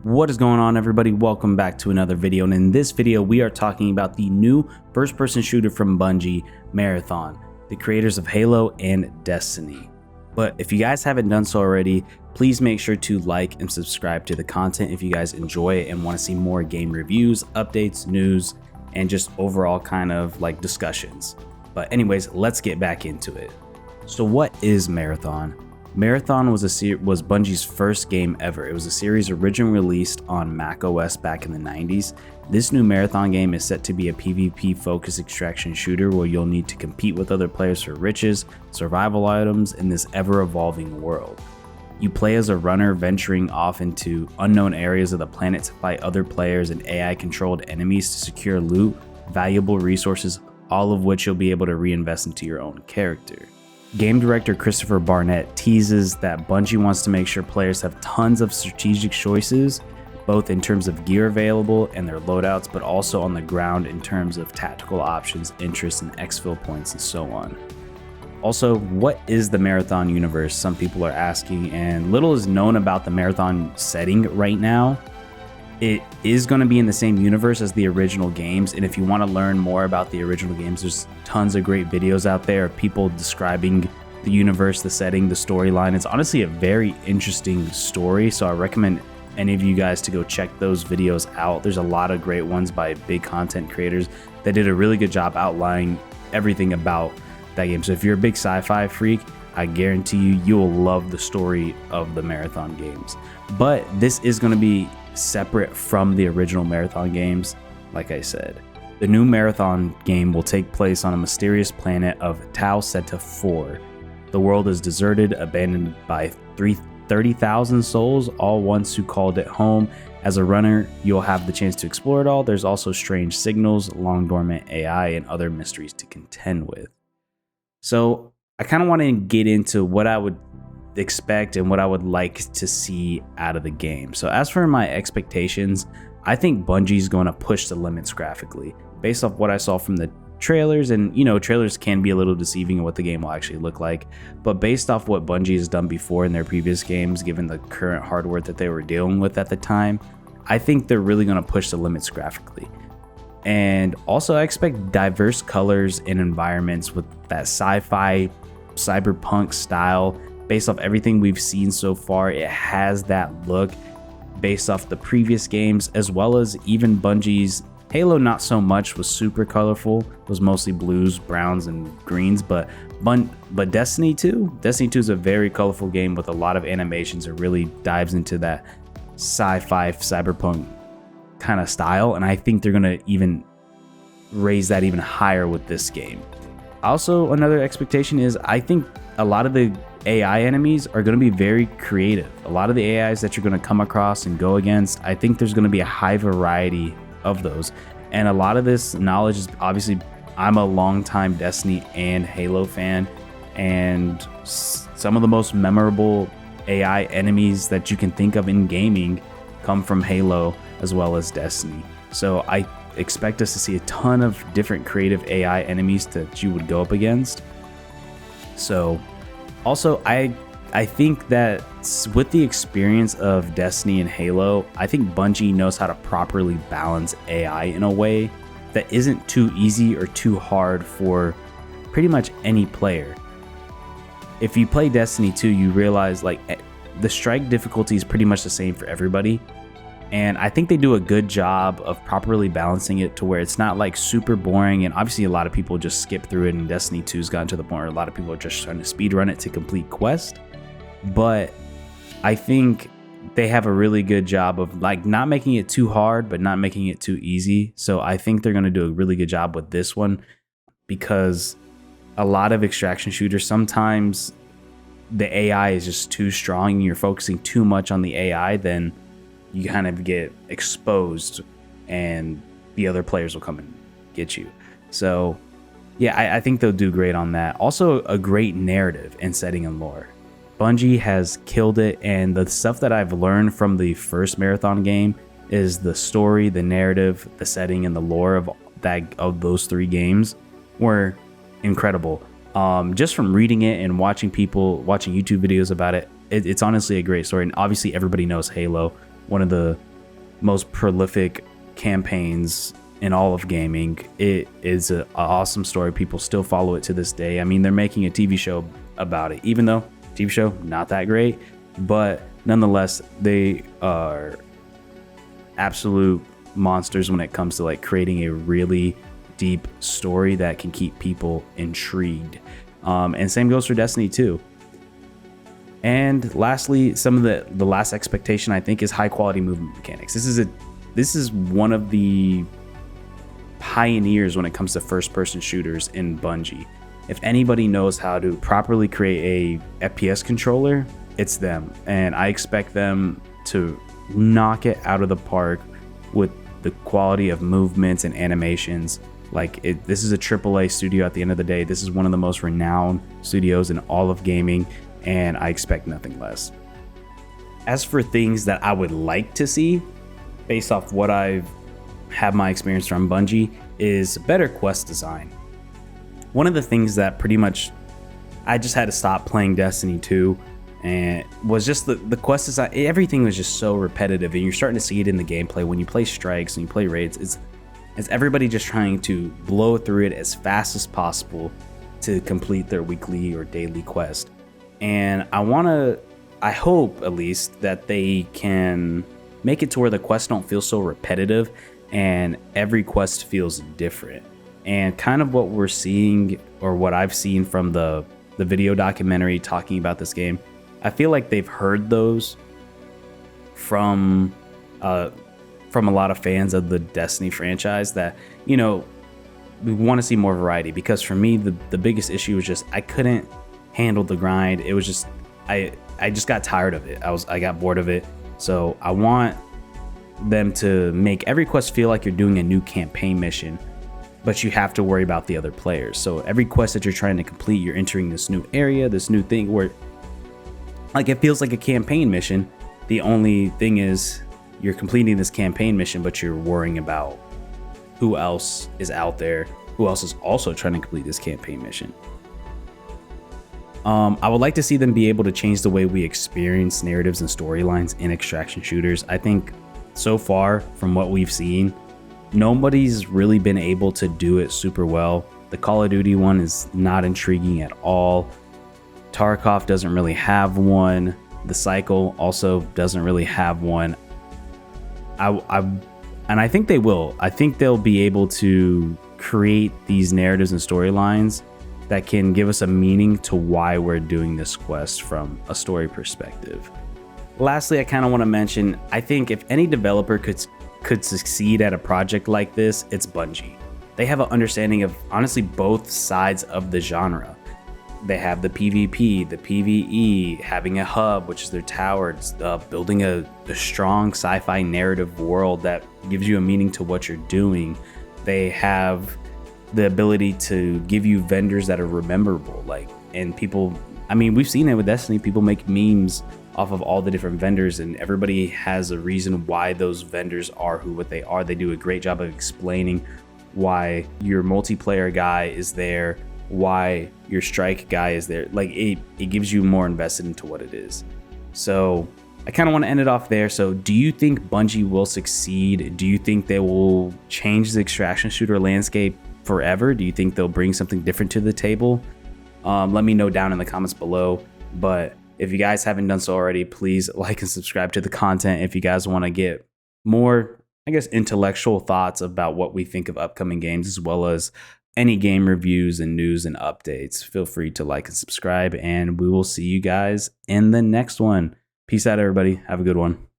What is going on, everybody? Welcome back to another video, and in this video we are talking about the new first-person shooter from Bungie, Marathon, the creators of Halo and Destiny. But if you guys haven't done so already, please make sure to like and subscribe to the content if you guys enjoy it and want to see more game reviews, updates, news, and just overall kind of like discussions. But anyways, let's get back into it. So what is Marathon? Marathon was Bungie's first game ever. It was a series originally released on macOS back in the 90s. This new Marathon game is set to be a PvP focused extraction shooter where you'll need to compete with other players for riches, survival items in this ever evolving world. You play as a runner venturing off into unknown areas of the planet to fight other players and AI controlled enemies to secure loot, valuable resources, all of which you'll be able to reinvest into your own character. Game director Christopher Barnett teases that Bungie wants to make sure players have tons of strategic choices, both in terms of gear available and their loadouts, but also on the ground in terms of tactical options, interests, and exfil points, and so on. Also, what is the Marathon universe? Some people are asking, and little is known about the Marathon setting right now. It is going to be in the same universe as the original games, and if you want to learn more about the original games, there's tons of great videos out there of people describing the universe, the setting, the storyline. It's honestly a very interesting story, so I recommend any of you guys to go check those videos out. There's a lot of great ones by big content creators that did a really good job outlining everything about that game. So if you're a big sci-fi freak, I guarantee you will love the story of the Marathon games. But this is going to be separate from the original Marathon games. Like I said, the new Marathon game will take place on a mysterious planet of Tau Ceti 4. The world is deserted, abandoned by 30,000 souls, all once who called it home. As a runner, you'll have the chance to explore it all. There's also strange signals, long dormant AI, and other mysteries to contend with. So I kind of want to get into what I would expect and what I would like to see out of the game. So as for my expectations, I think Bungie's going to push the limits graphically based off what I saw from the trailers. And trailers can be a little deceiving in what the game will actually look like, but based off what Bungie has done before in their previous games, given the current hardware that they were dealing with at the time, I think they're really going to push the limits graphically. And also I expect diverse colors and environments with that sci-fi cyberpunk style. Based off everything we've seen so far, it has that look based off the previous games, as well as even Bungie's Halo. Not so much, was super colorful, was mostly blues, browns, and greens, but Destiny 2 is a very colorful game with a lot of animations. It really dives into that sci-fi cyberpunk kind of style, and I think they're gonna even raise that even higher with this game. Also, another expectation is I think a lot of the AI enemies are going to be very creative. A lot of the AIs that you're going to come across and go against, I think there's going to be a high variety of those. And a lot of this knowledge is obviously, I'm a longtime Destiny and Halo fan, and some of the most memorable AI enemies that you can think of in gaming come from Halo as well as Destiny. So I expect us to see a ton of different creative AI enemies that you would go up against. So also, I think that with the experience of Destiny and Halo, I think Bungie knows how to properly balance AI in a way that isn't too easy or too hard for pretty much any player. If you play Destiny 2, you realize like the strike difficulty is pretty much the same for everybody. And I think they do a good job of properly balancing it to where it's not like super boring. And obviously a lot of people just skip through it, and Destiny 2's gotten to the point where a lot of people are just trying to speed run it to complete quest. But I think they have a really good job of like not making it too hard, but not making it too easy. So I think they're going to do a really good job with this one, because a lot of extraction shooters, sometimes the AI is just too strong and you're focusing too much on the AI, then you kind of get exposed and the other players will come and get you. So yeah, I think they'll do great on that. Also, a great narrative and setting and lore. Bungie has killed it, and the stuff that I've learned from the first Marathon game is the story, the narrative, the setting, and the lore of those three games were incredible. Just from reading it and watching YouTube videos about it, it's honestly a great story. And obviously everybody knows Halo, one of the most prolific campaigns in all of gaming. It is an awesome story. People still follow it to this day. I mean, they're making a TV show about it, even though TV show not that great, but nonetheless, they are absolute monsters when it comes to like creating a really deep story that can keep people intrigued. And same goes for Destiny 2. And lastly, some of the last expectation I think is high quality movement mechanics. This is one of the pioneers when it comes to first person shooters in Bungie. If anybody knows how to properly create a FPS controller, it's them. And I expect them to knock it out of the park with the quality of movements and animations. This is a AAA studio at the end of the day. This is one of the most renowned studios in all of gaming, and I expect nothing less. As for things that I would like to see, based off what I've had my experience from Bungie, is better quest design. One of the things that pretty much I just had to stop playing Destiny 2 and was just the quest design. Everything was just so repetitive, and you're starting to see it in the gameplay when you play strikes and you play raids. It's everybody just trying to blow through it as fast as possible to complete their weekly or daily quest. And I hope at least that they can make it to where the quests don't feel so repetitive and every quest feels different. And kind of what we're seeing, or what I've seen from the video documentary talking about this game, I feel like they've heard those from a lot of fans of the Destiny franchise, that, you know, we want to see more variety. Because for me, the biggest issue was just I couldn't handle the grind. It was just I just got tired of it. I got bored of it. So I want them to make every quest feel like you're doing a new campaign mission, but you have to worry about the other players. So every quest that you're trying to complete, you're entering this new area, this new thing where like it feels like a campaign mission. The only thing is you're completing this campaign mission, but you're worrying about who else is out there, who else is also trying to complete this campaign mission. I would like to see them be able to change the way we experience narratives and storylines in extraction shooters. I think so far from what we've seen, nobody's really been able to do it super well. The Call of Duty one is not intriguing at all. Tarkov doesn't really have one. The Cycle also doesn't really have one. And I think they will. I think they'll be able to create these narratives and storylines that can give us a meaning to why we're doing this quest from a story perspective. Lastly, I kind of want to mention, I think if any developer could succeed at a project like this, it's Bungie. They have an understanding of honestly both sides of the genre. They have the PvP, the PvE, having a hub, which is their tower, building a strong sci-fi narrative world that gives you a meaning to what you're doing. They have the ability to give you vendors that are rememberable, and people, I mean, we've seen it with Destiny. People make memes off of all the different vendors, and everybody has a reason why those vendors are what they are. They do a great job of explaining why your multiplayer guy is there, why your strike guy is there. It gives you more invested into what it is. So I kind of want to end it off there. So do you think Bungie will succeed? Do you think they will change the extraction shooter landscape forever? Do you think they'll bring something different to the table? Let me know down in the comments below. But if you guys haven't done so already, please like and subscribe to the content. If you guys want to get more, I guess, intellectual thoughts about what we think of upcoming games, as well as any game reviews and news and updates, feel free to like and subscribe, and we will see you guys in the next one. Peace out, everybody. Have a good one.